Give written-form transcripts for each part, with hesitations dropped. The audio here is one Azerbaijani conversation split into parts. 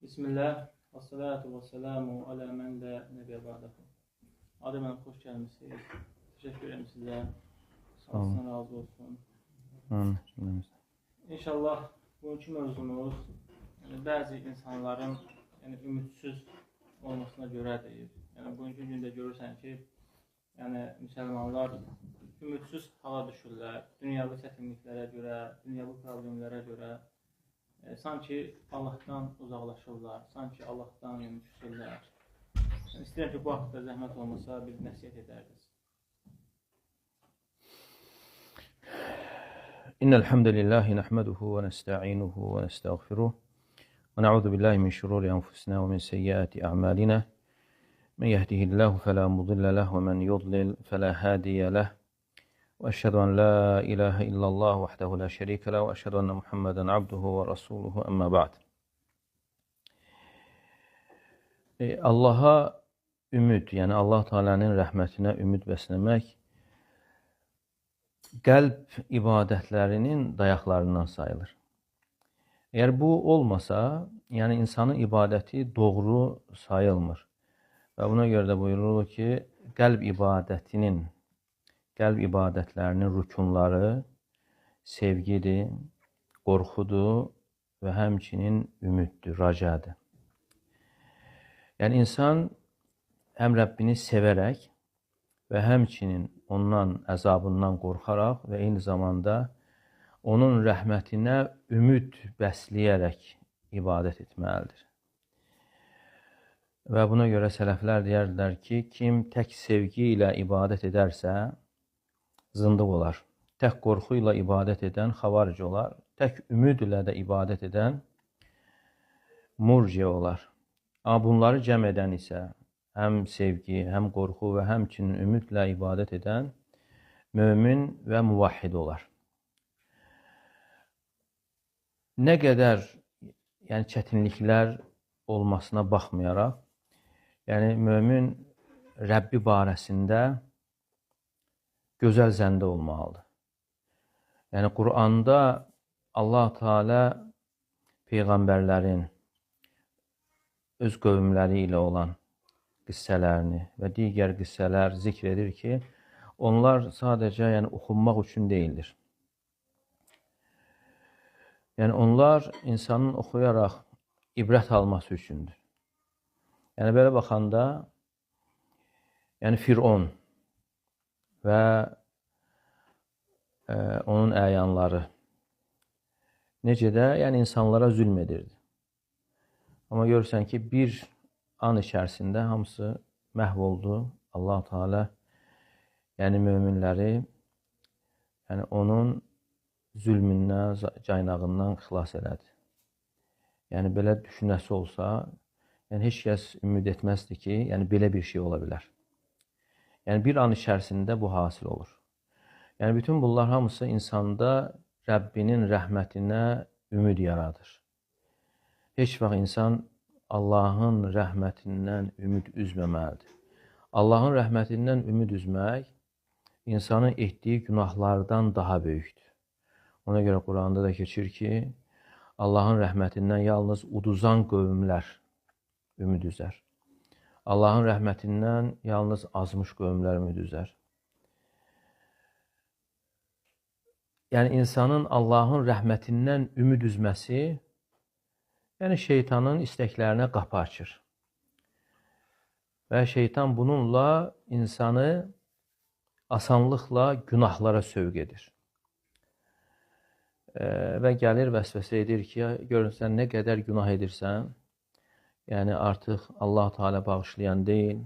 Bismillah, və salatu və selamu alə mən də nəbiyə ba'dahu. Adəm mənim, xoş gəlmişsiniz. Təşəkkür edirəm sizə. Sağ razı olsun. İnşallah bugünkü mövzumuz bəzi insanların ümidsiz olmasına görədir. Bugünkü gündə görürsən ki, müsəlmanlar ümidsiz hala düşürlər. Dünyavi çətinliklərə görə, dünyavi problemlərə görə. Sanki Allahdan uzaqlaşırlar, sanki Allahdan küsürlər. İstəyirəm ki, bu haqda zəhmət olmasa bir nəsiyyət edərdiniz. İnnel hamdelellahi nahmeduhu ve nesta'inuhu ve nestağfiruh ve na'udzu billahi min şururi enfusina ve min seyyiati a'malina. Men yehdihillahu fela mudille leh ve men yudlil fela hadiye leh. وأشهد أن لا إله إلا الله وحده لا شريك له وأشهد أن محمدا عبده ورسوله أما بعد. Allah'a ümid, yəni Allah Taala'nın rəhmətinə ümid bəsləmək qəlb ibadətlərinin dayaqlarından sayılır. Əgər bu olmasa, yəni insanın ibadəti doğru sayılmır. Və buna görə də buyurulur ki, qəlb ibadətlərinin rükunları sevgidir, qorxudur və həmçinin ümiddir, racadır. Yəni insan həm Rəbbini sevərək və həmçinin ondan, əzabından qorxaraq və eyni zamanda onun rəhmətinə ümid bəsləyərək ibadət etməlidir. Və buna görə sələflər deyərlər ki, kim tək sevgi ilə ibadət edərsə, zındıq olar. Tək qorxu ilə ibadət edən xavaric olar. Tək ümid ilə də ibadət edən murciə olar. Amma bunları cəm edən isə həm sevgi, həm qorxu və həmçinin ümidlə ibadət edən mömin və muvahhid olar. Nə qədər çətinliklər olmasına baxmayaraq, mömin Rəbbi barəsində gözəl zəndə olmalıdır. Quranda Allah Teala peyğəmbərlərin öz qövmləri ilə olan qissələrini və digər qissələr zikr edir ki, onlar sadəcə oxunmaq üçün deyildir. Onlar insanın oxuyaraq ibrət alması üçündür. Belə baxanda, Firon və onun əyanları necə də insanlara zülm edirdi. Amma görürsən ki, bir an içərisində hamısı məhv oldu. Allah Teala möminləri onun zülmündən, caynağından xilas elədi. Belə düşünəsi olsa, heç kəs ümid etməzdi ki, belə bir şey ola bilər. Bir an içərisində bu hasil olur. Bütün bunlar hamısı insanda Rəbbinin rəhmətinə ümid yaradır. Heç vaxt insan Allahın rəhmətindən ümid üzməməlidir. Allahın rəhmətindən ümid üzmək insanın etdiyi günahlardan daha böyükdür. Ona görə Quranda da keçir ki, Allahın rəhmətindən yalnız uduzan qövmlər ümid üzər. Allahın rəhmətindən yalnız azmış qövmlər ümid üzər. İnsanın Allahın rəhmətindən ümid üzməsi, şeytanın istəklərinə qapı açır. Və şeytan bununla insanı asanlıqla günahlara sövq edir. Və gəlir vəsvəsə edir ki, görürsən nə qədər günah edirsən, artıq Allah Teala bağışlayan deyil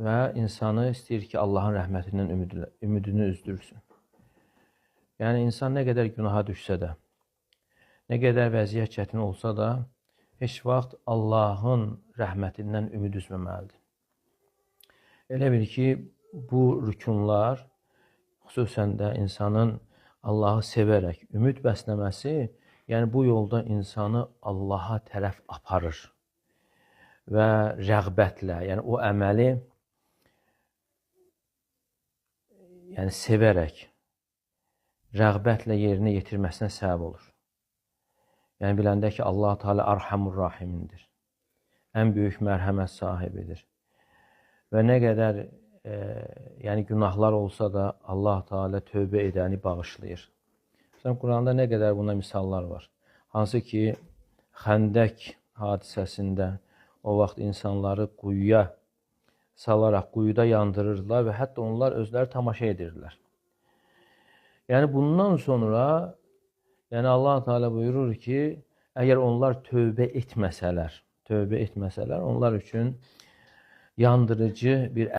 və insanı istəyir ki, Allahın rəhmətindən ümidini üzdürsün. İnsan nə qədər günaha düşsə də, nə qədər vəziyyət çətin olsa da, heç vaxt Allahın rəhmətindən ümid üzməməlidir. Elə bil ki, bu rükunlar, xüsusən də insanın Allahı sevərək ümid bəsləməsi, bu yolda insanı Allaha tərəf aparır və rəğbətlə, o əməli sevərək, rəğbətlə yerinə yetirməsinə səbəb olur. Yəni biləndə ki, Allah Teala Arhamur Rahimindir. Ən böyük mərhəmət sahibidir. Və nə qədər yəni günahlar olsa da Allah Teala tövbə edəni bağışlayır. Məsələn, Quranda nə qədər buna misallar var. Hansı ki, Xəndək hadisəsində o vaxt insanları quyuya salaraq quyuda yandırırdılar və hətta onlar özləri tamaşa edirdilər. Yəni bundan sonra Allah Teala buyurur ki, əgər onlar tövbə etməsələr, onlar üçün yandırıcı bir